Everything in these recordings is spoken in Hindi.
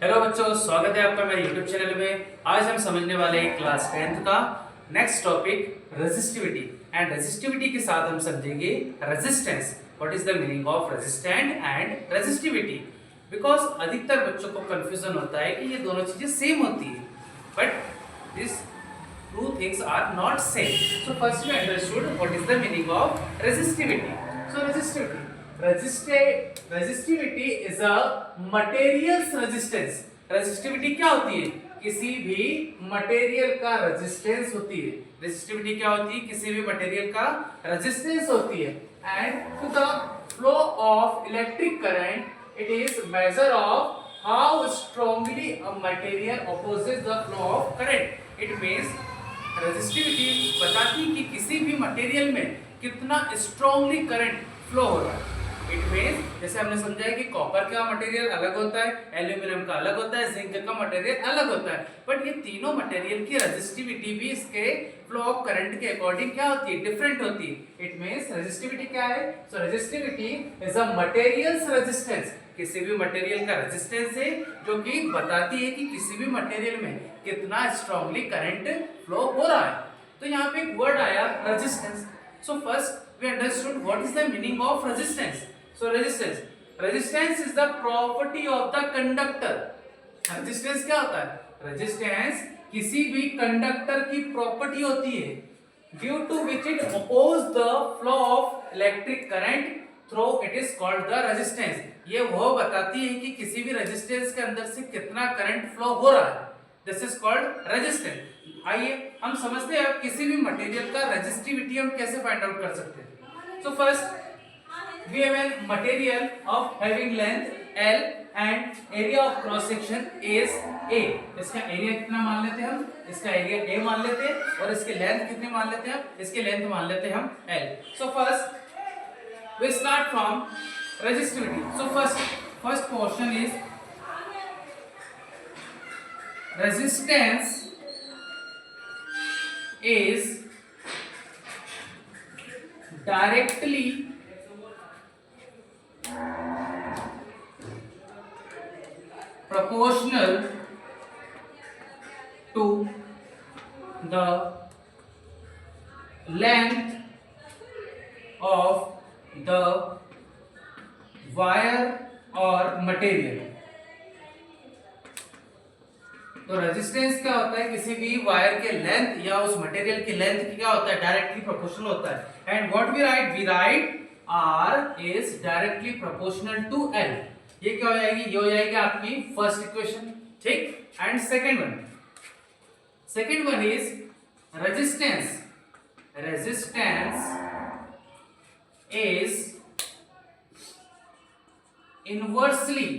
हेलो बच्चों, स्वागत है आपका मेरे YouTube चैनल में। आज हम समझने वाले हैं क्लास 10th का next topic resistivity. And resistivity के साथ हम समझेंगे resistance. What is the meaning of resistant and resistivity. Because अधिकतर बच्चों को कंफ्यूजन होता है कि ये दोनों चीजें सेम होती है, but this two things are not same. So first we understood what is the meaning of resistivity. So resistivity is a material's resistance. Resistivity क्या होती है? किसी भी मटेरियल का रेजिस्टेंस होती है। रेजिस्टिविटी क्या होती है? किसी भी मटेरियल का रेजिस्टेंस होती है। And to the flow of electric current it is measure of how strongly a material opposes the flow of current. It means resistivity बताती है कि किसी भी मटेरियल में कितना स्ट्रांगली करंट फ्लो हो रहा है। इट मींस जैसे हमने समझा है कि कॉपर का मटेरियल अलग होता है, एल्यूमिनियम का अलग होता है, जिंक का मटेरियल अलग होता है, बट ये तीनों मटेरियल की रेजिस्टिविटी भी इसके फ्लो ऑफ करंट के अकॉर्डिंग क्या होती है? डिफरेंट होती है। इट मींस रेजिस्टिविटी क्या है? So resistivity is a material's resistance. किसी भी मटेरियल का रेजिस्टेंस है जो कि बताती है कि किसी भी मटेरियल में कितना स्ट्रांगली करंट फ्लो हो रहा है। तो यहाँ पे एक वर्ड आया resistance. So first we understood what is the meaning of resistance. So resistance is the property of the conductor. Resistance क्या होता है? रेजिस्टेंस किसी भी कंडक्टर की प्रॉपर्टी होती है due to which it oppose the flow of electric current through it is called the resistance. ये वो बताती है कि किसी भी रेजिस्टेंस के अंदर से कितना करंट फ्लो हो रहा है। This is called resistance. आइए हम समझते हैं किसी भी मटेरियल का रेजिस्टिविटी हम कैसे फाइंड आउट कर सकते हैं। So first we have an material of having length L and area of cross section is A। इसका एरिया कितना मान लेते हैं हम? इसका एरिया A मान लेते हैं और इसके लेंथ कितनी मान लेते हैं? इसके लेंथ मान लेते हैं हम L। So first we start from resistivity. So first portion is resistance is directly proportional to the length of the wire or material। तो रेजिस्टेंस क्या होता है? किसी भी वायर के लेंथ या उस मटेरियल की लेंथ की क्या होता है? डायरेक्टली प्रोपोर्शनल होता है। And what we write R is directly proportional to L। ये क्या हो जाएगी? ये हो जाएगी आपकी फर्स्ट इक्वेशन, ठीक। And second one is resistance is inversely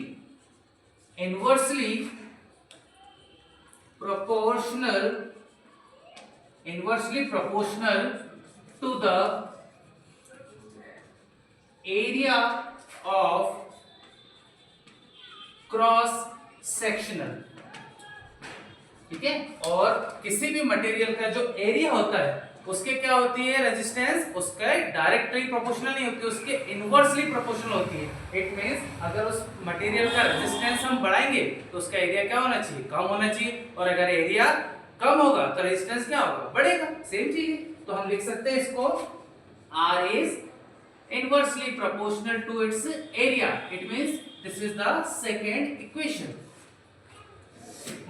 proportional to the area of cross sectional। ठीक है। और किसी भी मटेरियल का जो एरिया होता है उसके क्या होती है? रेजिस्टेंस उसके डायरेक्टली प्रोपोर्शनल नहीं होती, उसके इनवर्सली प्रोपोर्शनल होती है। इट मींस अगर उस मटेरियल का रेजिस्टेंस हम बढ़ाएंगे तो उसका एरिया क्या होना चाहिए? कम होना चाहिए। और अगर एरिया कम होगा तो रेजिस्टेंस क्या होगा? बढ़ेगा। सेम चीज है। तो हम लिख सकते हैं इसको R is inversely proportional to its area. It means this is the second equation.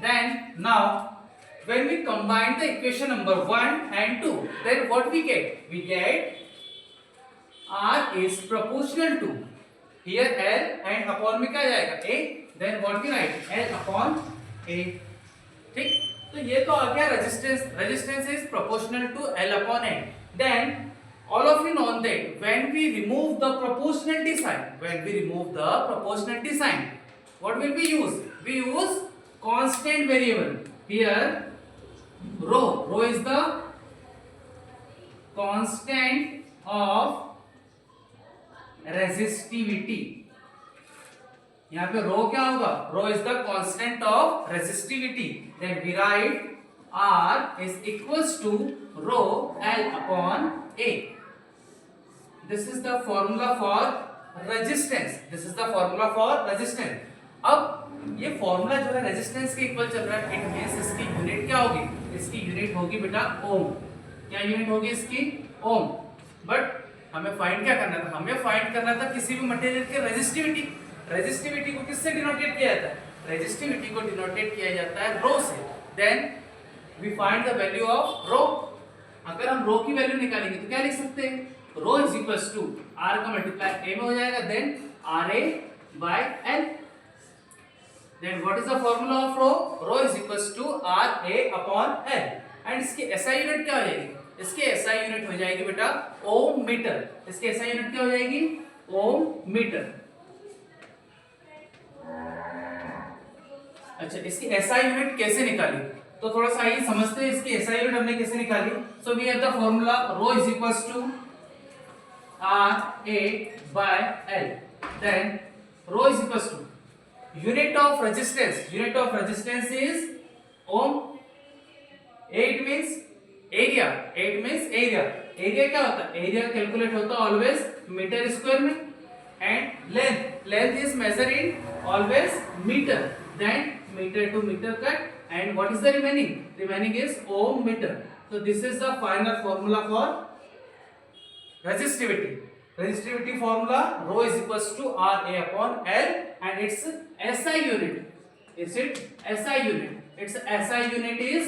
Then now when we combine the equation number 1 and 2, then what we get? We get R is proportional to here L and upon में क्या जाएगा? A। Then what we write? L upon A। ठीक। तो ये तो आ गया resistance is proportional to L upon A। Then all of you know that when we remove the proportionality sign, what will we use? We use constant variable here। Rho is the constant of resistivity। यहाँ पे रो क्या होगा? Rho is the constant of resistivity. Then we write R is equals to rho L upon A। This is the formula for resistance। अब ये फॉर्मूला जो है रेजिस्टेंस के इक्वल चल रहा है, इट मींस इसकी यूनिट क्या होगी, इसकी यूनिट होगी बेटा ओम। क्या यूनिट होगी इसकी, ओम। बट हमें फाइंड क्या करना था, हमें फाइंड करना था किसी भी मटेरियल की रेजिस्टिविटी। रेजिस्टिविटी को किससे डिनोटेट किया जाता है, रेजिस्टिविटी को डिनोटेट किया जाता है रो से। Then we find the value of rho. अगर हम रो की वैल्यू निकालेंगे तो क्या लिख सकते हैं, rho is equals to R का मल्टीप्लाई ए में हो जाएगा, then R A by L. Then what is the formula of rho? Rho is equals to R A upon L. And इसकी SI यूनिट क्या हो जाएगी, इसकी SI यूनिट हो जाएगी बेटा ओम मीटर। इसकी SI यूनिट क्या हो जाएगी, ओम मीटर। अच्छा, इसकी SI यूनिट कैसे निकाली, तो थोड़ा सा आइए समझते हैं इसकी SI यूनिट हमने कैसे निकाली। So we have the formula rho is equals to R A by L. Then rho is equals to unit of resistance is ohm. it means area क्या होता है, area कैलकुलेट होता है ऑलवेज मीटर स्क्वायर में, and length is measure in always metre, then metre to metre cut, and what is the remaining is ohm metre. so this is the final formula for resistivity formula, rho is equals to R A upon L, and its SI unit, its SI unit is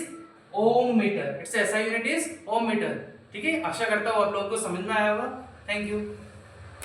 ohm meter, its SI unit is ohm meter। ठीक है, आशा करता हूँ आप लोगों को समझ में आया होगा। Thank you.